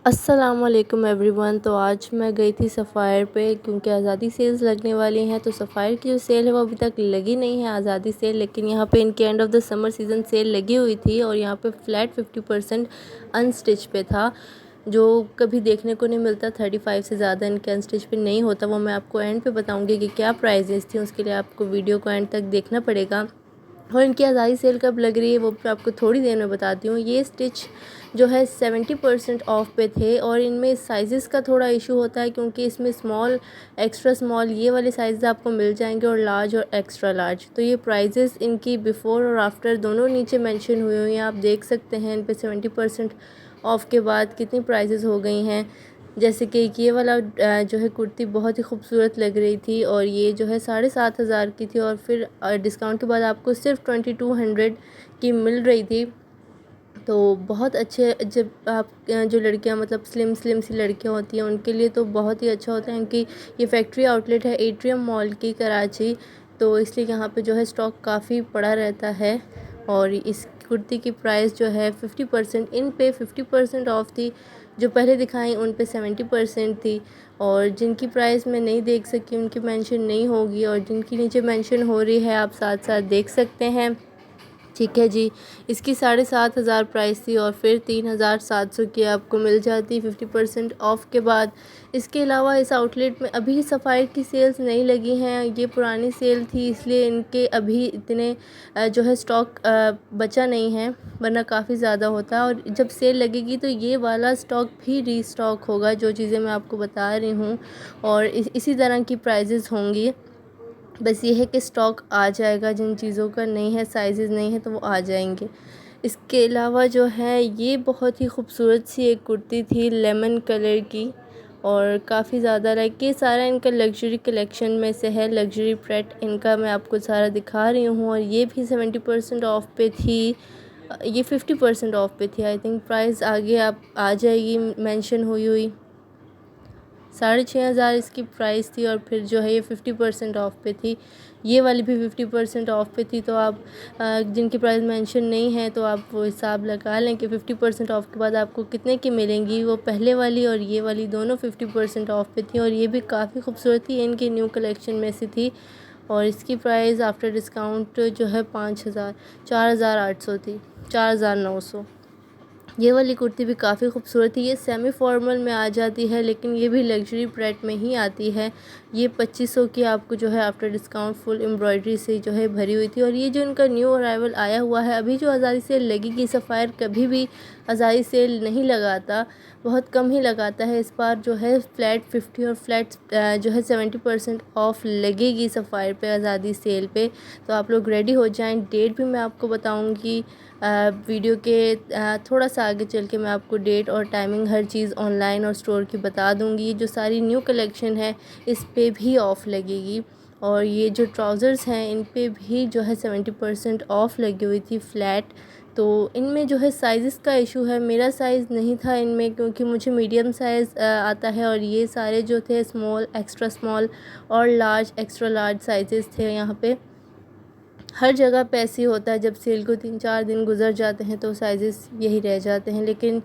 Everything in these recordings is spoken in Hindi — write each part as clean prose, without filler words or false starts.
अस्सलामुअलैकुम एवरीवन। तो आज मैं गई थी सफ़ायर पे क्योंकि आज़ादी सेल्स लगने वाली हैं। तो सफ़ायर की जो सेल है वो अभी तक लगी नहीं है आज़ादी सेल, लेकिन यहाँ पे इनके end of the summer season sale लगी हुई थी और यहाँ पे फ्लैट 50% अनस्टिच पे था, जो कभी देखने को नहीं मिलता। 35 से ज़्यादा इनके अनस्टिच पे नहीं होता। वो मैं आपको एंड पे बताऊँगी कि क्या प्राइजेस थी, उसके लिए आपको वीडियो को एंड तक देखना पड़ेगा। और इनकी आज़ादी सेल कब लग रही है वो मैं आपको थोड़ी देर में बताती हूँ। ये स्टिच जो है 70% ऑफ़ पे थे और इनमें साइज़ेस का थोड़ा इशू होता है क्योंकि इसमें स्मॉल, एक्स्ट्रा स्मॉल ये वाले साइज़ आपको मिल जाएंगे और लार्ज और एक्स्ट्रा लार्ज। तो ये प्राइजेस इनकी बिफ़ोर और आफ्टर दोनों नीचे मेंशन हुई हुई हैं, आप देख सकते हैं इन पे 70% ऑफ़ के बाद कितनी प्राइजेस हो गई हैं। जैसे कि ये वाला जो है कुर्ती बहुत ही खूबसूरत लग रही थी और ये जो है 7,500 की थी और फिर डिस्काउंट के बाद आपको सिर्फ 2200 की मिल रही थी। तो बहुत अच्छे, जब आप जो लड़कियां मतलब स्लिम स्लिम सी लड़कियां होती हैं उनके लिए तो बहुत ही अच्छा होता है क्योंकि ये फैक्ट्री आउटलेट है एट्रियम मॉल की कराची, तो इसलिए यहाँ पे जो है स्टॉक काफ़ी पड़ा रहता है। और इस कुर्ती की प्राइस जो है 50%, इन पे 50% ऑफ थी। जो पहले दिखाई उन पे 70% थी और जिनकी प्राइस मैं नहीं देख सकी उनकी मेंशन नहीं होगी और जिनकी नीचे मेंशन हो रही है आप साथ साथ देख सकते हैं। ठीक है जी। इसकी 7,500 प्राइस थी और फिर 3,700 की आपको मिल जाती 50% ऑफ़ के बाद। इसके अलावा इस आउटलेट में अभी सफ़ायर की सेल्स नहीं लगी हैं, ये पुरानी सेल थी इसलिए इनके अभी इतने जो है स्टॉक बचा नहीं है, वरना काफ़ी ज़्यादा होता है। और जब सेल लगेगी तो ये वाला स्टॉक भी रीस्टॉक होगा, जो चीज़ें मैं आपको बता रही हूँ, और इसी तरह की प्राइजेज़ होंगी। बस ये है कि स्टॉक आ जाएगा, जिन चीज़ों का नहीं है, साइज़ नहीं है, तो वो आ जाएंगे। इसके अलावा जो है ये बहुत ही खूबसूरत सी एक कुर्ती थी लेमन कलर की और काफ़ी ज़्यादा लाइक ये सारा इनका लग्जरी कलेक्शन में से है। लग्जरी प्रेट इनका मैं आपको सारा दिखा रही हूँ और ये भी 70% ऑफ़ पे थी। ये 50% ऑफ़ पे थी। आई थिंक प्राइस आगे आप आ जाएगी मेंशन हुई हुई। 6,500 इसकी प्राइस थी और फिर जो है ये 50% ऑफ़ पे थी। ये वाली भी 50% ऑफ़ पे थी। तो आप जिनकी प्राइस मेंशन नहीं है तो आप वो हिसाब लगा लें कि 50% ऑफ़ के बाद आपको कितने की मिलेंगी। वो पहले वाली और ये वाली दोनों 50% ऑफ़ पे थी और ये भी काफ़ी खूबसूरत थी, इनकी न्यू कलेक्शन में से थी। और इसकी प्राइस आफ्टर डिस्काउंट जो है 4,800 थी, 4,900। ये वाली कुर्ती भी काफ़ी खूबसूरत थी। ये सेमी फॉर्मल में आ जाती है लेकिन ये भी लग्जरी प्रेट में ही आती है। ये 2500 की आपको जो है आफ्टर डिस्काउंट फुल एम्ब्रॉयडरी से जो है भरी हुई थी। और ये जो इनका न्यू अराइवल आया हुआ है, अभी जो आज़ादी सेल लगेगी, सफ़ायर कभी भी आज़ादी सेल नहीं लगाता, बहुत कम ही लगाता है। इस बार जो है फ्लैट 50 और फ्लैट जो है 70% ऑफ़ लगेगी सफ़ायर पे आज़ादी सेल पे। तो आप लोग रेडी हो जाएं। डेट भी मैं आपको बताऊंगी वीडियो के थोड़ा सा आगे चल के। मैं आपको डेट और टाइमिंग हर चीज़ ऑनलाइन और स्टोर की बता दूंगी। जो सारी न्यू कलेक्शन है इस पे भी ऑफ़ लगेगी। और ये जो ट्राउज़र्स हैं इन पे भी जो है 70% ऑफ़ लगी हुई थी फ्लैट। तो इनमें जो है साइज़ का इशू है, मेरा साइज़ नहीं था इनमें क्योंकि मुझे मीडियम साइज़ आता है और ये सारे जो थे स्मॉल, एक्स्ट्रा स्मॉल और लार्ज, एक्स्ट्रा लार्ज साइज़ थे। यहाँ पे हर जगह पे ऐसे ही होता है, जब सेल को 3-4 दिन गुजर जाते हैं तो साइज़ेस यही रह जाते हैं। लेकिन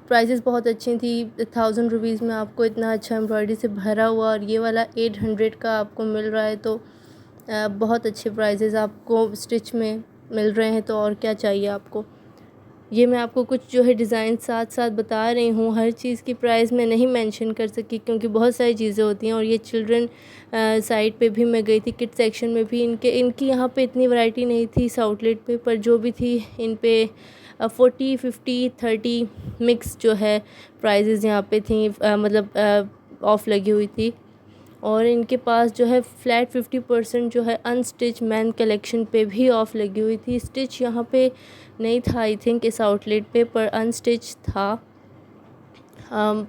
प्राइसेस बहुत अच्छी थी। 1000 रुपीज़ में आपको इतना अच्छा एम्ब्रॉयडरी से भरा हुआ और ये वाला 800 का आपको मिल रहा है। तो बहुत अच्छे प्राइसेस आपको स्टिच में मिल रहे हैं, तो और क्या चाहिए आपको। ये मैं आपको कुछ जो है डिज़ाइन साथ साथ बता रही हूँ। हर चीज़ की प्राइस मैं नहीं मेंशन कर सकी क्योंकि बहुत सारी चीज़ें होती हैं। और ये चिल्ड्रन साइड पे भी मैं गई थी, किड सेक्शन में भी इनकी यहाँ पे इतनी वैरायटी नहीं थी इस आउटलेट पे, पर जो भी थी इन पे 40, 50, 30 मिक्स जो है प्राइजेज़ यहाँ पे थी, मतलब ऑफ़ लगी हुई थी। और इनके पास जो है फ्लैट 50% जो है अनस्टिच मैन कलेक्शन पे भी ऑफ़ लगी हुई थी। स्टिच यहाँ पे नहीं था आई थिंक इस आउटलेट पे, पर अनस्टिच था।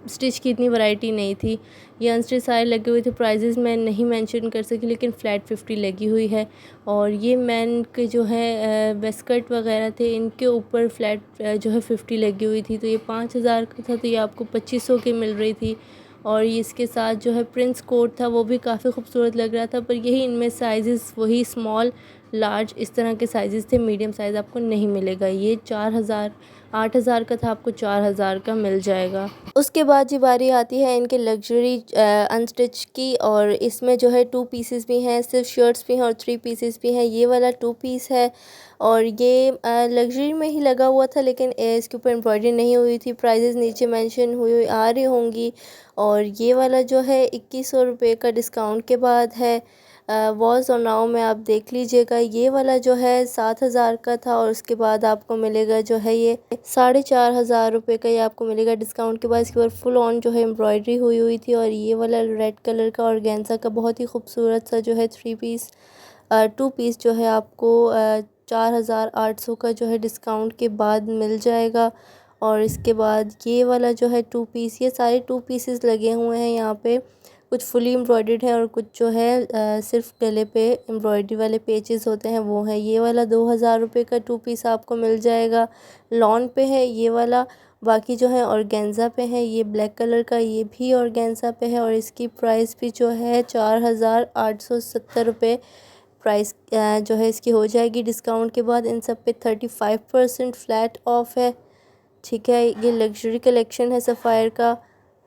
स्टिच की इतनी वैरायटी नहीं थी। ये अनस्टिच सारे लगे हुए थे। प्राइजेज़ मैं नहीं मेंशन कर सकी लेकिन फ़्लैट 50 लगी हुई है। और ये मैन के जो है वेस्कर्ट वगैरह थे, इनके ऊपर फ़्लैट जो है 50 लगी हुई थी। तो ये 5,000 का था, तो ये आपको 2500 की मिल रही थी। और ये इसके साथ जो है प्रिंस कोट था, वो भी काफ़ी खूबसूरत लग रहा था, पर यही इनमें साइज़ेस वही स्मॉल, लार्ज इस तरह के साइज़ थे, मीडियम साइज़ आपको नहीं मिलेगा। ये 8,000 का था, आपको 4,000 का मिल जाएगा। उसके बाद जी बारी आती है इनके लग्जरी अनस्टिच की, और इसमें जो है 2 पीसेस भी हैं, सिर्फ शर्ट्स भी हैं और 3 पीसेस भी हैं। ये वाला 2 पीस है और ये लग्जरी में ही लगा हुआ था, लेकिन इसके ऊपर एम्ब्रॉयडरी नहीं हुई थी। प्राइजेज़ नीचे मेंशन हुई आ रही होंगी। और ये वाला जो है 2100 रुपये का डिस्काउंट के बाद है। वॉज और नाउ में आप देख लीजिएगा। ये वाला जो है 7,000 का था और उसके बाद आपको मिलेगा जो है ये 4,500 रुपये का, ये आपको मिलेगा डिस्काउंट के बाद। इसके बाद फुल ऑन जो है एम्ब्रॉयडरी हुई थी। और ये वाला रेड कलर का ऑर्गेन्जा का बहुत ही खूबसूरत सा जो है 2 पीस जो है आपको 4,800 का जो है डिस्काउंट के बाद मिल जाएगा। और इसके बाद ये वाला जो है 2 पीस, ये सारे 2 पीसेस लगे हुए हैं यहाँ पे। कुछ फुली एम्ब्रॉयडर्ड है और कुछ जो है सिर्फ गले पे एम्ब्रॉयडरी वाले पेजेस होते हैं वो है। ये वाला 2,000 रुपये का 2 पीस आपको मिल जाएगा। लॉन पे है ये वाला, बाकी जो है ऑर्गेन्जा पे है। ये ब्लैक कलर का ये भी ऑर्गेन्जा पे है और इसकी प्राइस भी जो है 4,870 रुपये प्राइस जो है इसकी हो जाएगी डिस्काउंट के बाद। इन सब पे 35% फ्लैट ऑफ है। ठीक है, ये लग्जरी कलेक्शन है सफ़ायर का।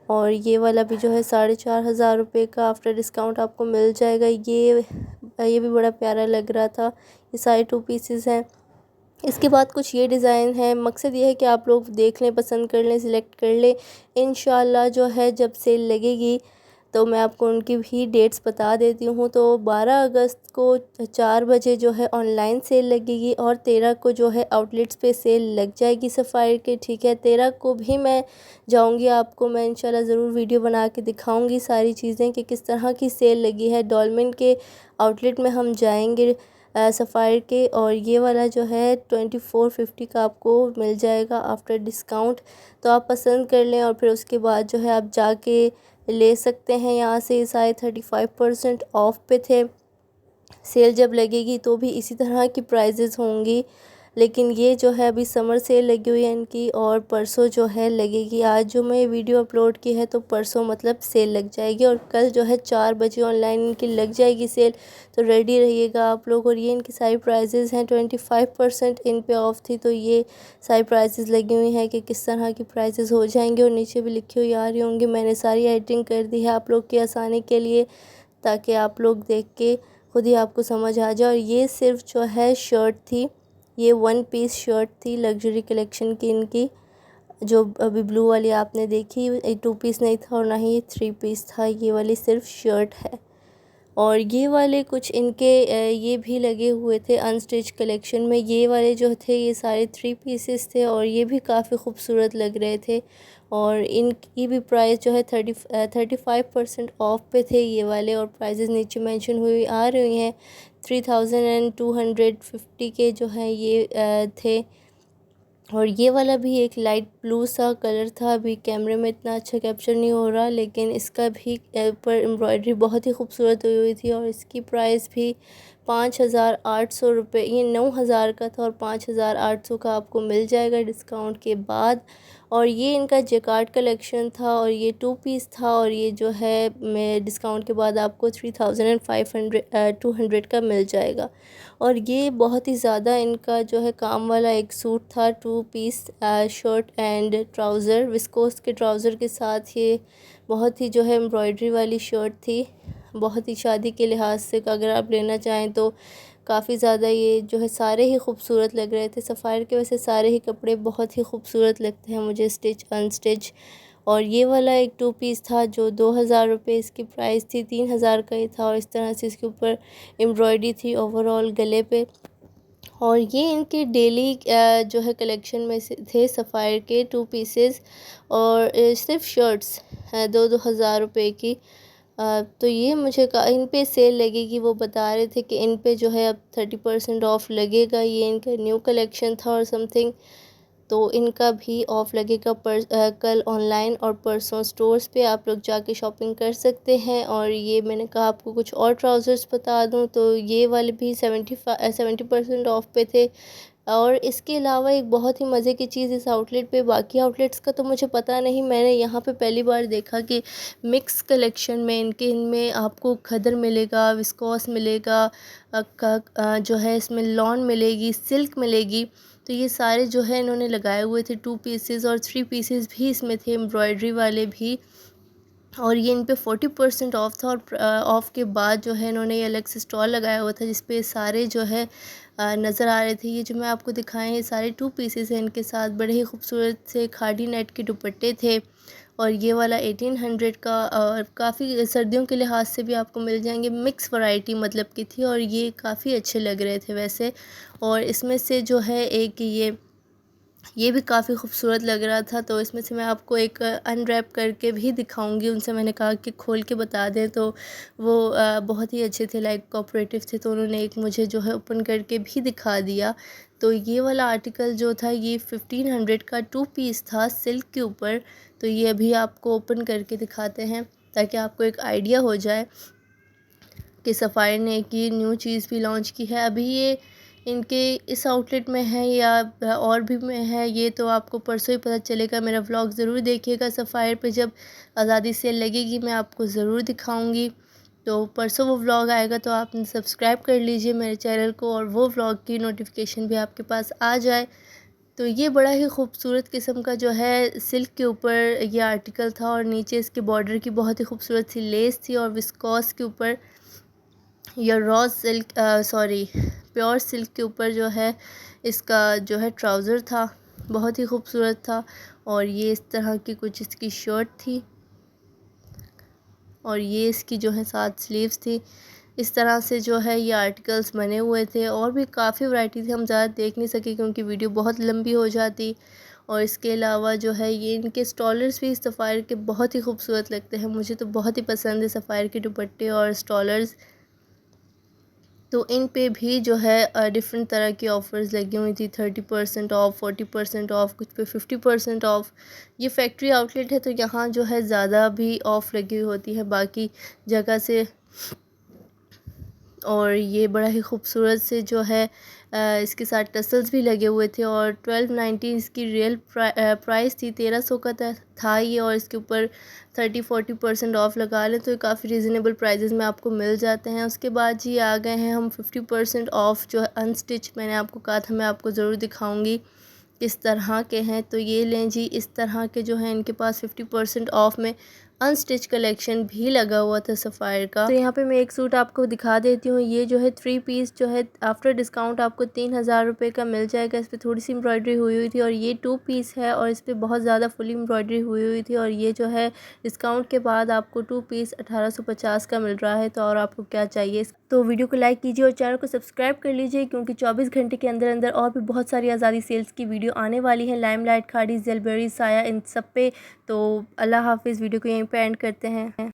और ये वाला भी जो है 4,500 रुपये का आफ्टर डिस्काउंट आपको मिल जाएगा। ये भी बड़ा प्यारा लग रहा था। ये सारे 2 पीसेस हैं। इसके बाद कुछ ये डिज़ाइन है। मकसद ये है कि आप लोग देख लें, पसंद कर लें, सिलेक्ट कर लें। इंशाल्लाह जो है जब सेल लगेगी तो मैं आपको उनकी भी डेट्स बता देती हूँ। तो 12 अगस्त को 4 बजे जो है ऑनलाइन सेल लगेगी और 13 को जो है आउटलेट्स पे सेल लग जाएगी सफ़ायर के। ठीक है, 13 को भी मैं जाऊँगी, आपको मैं इंशाल्लाह ज़रूर वीडियो बना के दिखाऊँगी सारी चीज़ें कि किस तरह की सेल लगी है। डॉलमेन के आउटलेट में हम जाएंगे सफ़ायर के। और ये वाला जो है 2450 का आपको मिल जाएगा आफ्टर डिस्काउंट। तो आप पसंद कर लें और फिर उसके बाद जो है आप जाके ले सकते हैं यहाँ से। सारे 35% ऑफ पे थे। सेल जब लगेगी तो भी इसी तरह की प्राइजेज़ होंगी, लेकिन ये जो है अभी समर सेल लगी हुई है इनकी और परसों जो है लगेगी। आज जो मैं वीडियो अपलोड की है तो परसों मतलब सेल लग जाएगी और कल जो है 4 बजे ऑनलाइन इनकी लग जाएगी सेल। तो रेडी रहिएगा आप लोग। और ये इनकी सारी प्राइजेज़ हैं, 25% इन पे ऑफ थी। तो ये सारी प्राइजेज़ लगी हुई हैं कि किस तरह की प्राइजेज़ हो जाएंगे और नीचे भी लिखी हुई आ रही होंगी। मैंने सारी एडिटिंग कर दी है आप लोग की आसानी के लिए, ताकि आप लोग देख के खुद ही आपको समझ आ जाए। और ये सिर्फ जो है शर्ट थी, ये 1 पीस शर्ट थी लग्जरी कलेक्शन की इनकी, जो अभी ब्लू वाली आपने देखी। 2 पीस नहीं था और ना ही 3 पीस था, ये वाली सिर्फ शर्ट है। और ये वाले कुछ इनके ये भी लगे हुए थे अनस्टिच कलेक्शन में। ये वाले जो थे ये सारे 3 पीसेस थे और ये भी काफ़ी खूबसूरत लग रहे थे। और इनकी भी प्राइस जो है 35% ऑफ पे थे ये वाले। और प्राइजेज़ नीचे मेंशन हुई आ रही हैं। 3,250 के जो है ये थे। और ये वाला भी एक लाइट ब्लू सा कलर था। अभी कैमरे में इतना अच्छा कैप्चर नहीं हो रहा, लेकिन इसका भी ऊपर एम्ब्रॉयडरी बहुत ही खूबसूरत हुई थी। और इसकी प्राइस भी 5,800 रुपये, ये 9,000 का था और 5,800 का आपको मिल जाएगा डिस्काउंट के बाद। और ये इनका जैकार्ड कलेक्शन था और ये 2 पीस था। और ये जो है मैं डिस्काउंट के बाद आपको 3,200 का मिल जाएगा। और ये बहुत ही ज़्यादा इनका जो है काम वाला एक सूट था, 2 piece shirt and trouser, viscose के ट्राउज़र के साथ। ये बहुत ही जो है एम्ब्रॉयडरी वाली शर्ट थी, बहुत ही शादी के लिहाज से अगर आप लेना चाहें तो काफ़ी ज़्यादा ये जो है सारे ही खूबसूरत लग रहे थे। सफ़ायर के वैसे सारे ही कपड़े बहुत ही खूबसूरत लगते हैं मुझे, स्टिच अनस्टिच। और ये वाला एक 2 पीस था जो 2,000 रुपये इसकी प्राइस थी, 3,000 का ही था। और इस तरह से इसके ऊपर एम्ब्रॉयडरी थी ओवरऑल गले पे। और ये इनके डेली जो है कलेक्शन में से थे सफ़ायर के 2 पीसेस। और सिर्फ शर्ट्स 2-2 हज़ार रुपये की। तो ये मुझे इन पे सेल लगेगी, वो बता रहे थे कि इन पे जो है अब 30% ऑफ़ लगेगा। ये इनका न्यू कलेक्शन था और समथिंग, तो इनका भी ऑफ़ लगेगा कल ऑनलाइन और परसों स्टोर्स पे आप लोग जाके शॉपिंग कर सकते हैं। और ये मैंने कहा आपको कुछ और ट्राउज़र्स बता दूं, तो ये वाले भी 70% ऑफ़ पे थे। और इसके अलावा एक बहुत ही मज़े की चीज़ इस आउटलेट पे, बाकी आउटलेट्स का तो मुझे पता नहीं, मैंने यहाँ पे पहली बार देखा कि मिक्स कलेक्शन में इनमें आपको खदर मिलेगा, विस्कोस मिलेगा, जो है इसमें लॉन मिलेगी, सिल्क मिलेगी। तो ये सारे जो है इन्होंने लगाए हुए थे 2 पीसेस और 3 पीसेस भी इसमें थे, एम्ब्रॉयडरी वाले भी। और ये इन पे 40% ऑफ था, और ऑफ़ के बाद जो है इन्होंने ये अलग से स्टॉल लगाया हुआ था जिस पे सारे जो है नज़र आ रहे थे। ये जो मैं आपको दिखाएँ ये सारे 2 पीसेस हैं, इनके साथ बड़े ही खूबसूरत से खादी नेट के दुपट्टे थे। और ये वाला 1800 का, और काफ़ी सर्दियों के लिहाज से भी आपको मिल जाएंगे, मिक्स वैरायटी मतलब की थी, और ये काफ़ी अच्छे लग रहे थे वैसे। और इसमें से जो है एक ये भी काफ़ी खूबसूरत लग रहा था, तो इसमें से मैं आपको एक अनरैप करके भी दिखाऊंगी। उनसे मैंने कहा कि खोल के बता दें, तो वो बहुत ही अच्छे थे, लाइक कोऑपरेटिव थे, तो उन्होंने एक मुझे जो है ओपन करके भी दिखा दिया। तो ये वाला आर्टिकल जो था ये 1500 का 2 पीस था सिल्क के ऊपर। तो ये अभी आपको ओपन करके दिखाते हैं ताकि आपको एक आइडिया हो जाए कि सफ़ायर ने एक ये न्यू चीज़ भी लॉन्च की है। अभी ये इनके इस आउटलेट में है या और भी में है, ये तो आपको परसों ही पता चलेगा। मेरा व्लॉग ज़रूर देखिएगा, सफ़ायर पे जब आज़ादी सेल लगेगी मैं आपको ज़रूर दिखाऊंगी। तो परसों वो व्लॉग आएगा, तो आप सब्सक्राइब कर लीजिए मेरे चैनल को, और वो व्लॉग की नोटिफिकेशन भी आपके पास आ जाए। तो ये बड़ा ही खूबसूरत किस्म का जो है सिल्क के ऊपर ये आर्टिकल था, और नीचे इसके बॉर्डर की बहुत ही खूबसूरत सी लेस थी, और विस्कोस के ऊपर या raw silk, sorry pure silk के ऊपर जो है इसका जो है ट्राउज़र था, बहुत ही खूबसूरत था। और ये इस तरह की कुछ इसकी शर्ट थी, और ये इसकी जो है साथ स्लीव्स थी। इस तरह से जो है ये आर्टिकल्स बने हुए थे, और भी काफ़ी वैरायटी थी, हम ज़्यादा देख नहीं सके क्योंकि वीडियो बहुत लंबी हो जाती। और इसके अलावा जो है ये इनके स्टॉलर्स भी सफ़ायर के बहुत ही खूबसूरत लगते हैं, मुझे तो बहुत ही पसंद है सफ़ायर के दुपट्टे और स्टॉलर्स। तो इन पे भी जो है डिफरेंट तरह की ऑफ़र्स लगी हुई थी, 30% ऑफ़, 40% ऑफ़, कुछ पे 50% ऑफ़। ये फैक्ट्री आउटलेट है तो यहाँ जो है ज़्यादा भी ऑफ़ लगी हुई होती है बाकी जगह से। और ये बड़ा ही खूबसूरत से जो है इसके साथ टसल्स भी लगे हुए थे, और 1290 इसकी रियल प्राइस थी, 1300 का था ये। और इसके ऊपर 30-40% ऑफ़ लगा लें तो ये काफ़ी रीज़नेबल प्राइजेज़ में आपको मिल जाते हैं। उसके बाद जी आ गए हैं हम 50% ऑफ़, जो है अनस्टिच, मैंने आपको कहा था मैं आपको ज़रूर दिखाऊंगी किस तरह के हैं। तो ये लें जी, इस तरह के जो है इनके पास 50% ऑफ़ में अनस्टिच कलेक्शन भी लगा हुआ था सफ़ायर का। तो यहाँ पे मैं एक सूट आपको दिखा देती हूँ। ये जो है 3 पीस जो है आफ्टर डिस्काउंट आपको 3000 रुपये का मिल जाएगा। इस पर थोड़ी सी एम्ब्रॉयडरी हुई हुई थी, और ये 2 पीस है और इस पर बहुत ज़्यादा फुल एम्ब्रॉयडरी हुई हुई थी। और ये जो है डिस्काउंट के बाद आपको 2 पीस 1850 का मिल रहा है। तो और आपको क्या चाहिए। तो वीडियो को लाइक कीजिए और चैनल को सब्सक्राइब कर लीजिए, क्योंकि 24 घंटे के अंदर अंदर और भी बहुत सारी आज़ादी सेल्स की वीडियो आने वाली है। लाइमलाइट, खाड़ी, ज़ेलबेरी, साया, इन सब पे। तो अल्लाह हाफिज़। वीडियो को यहीं पे एंड करते हैं।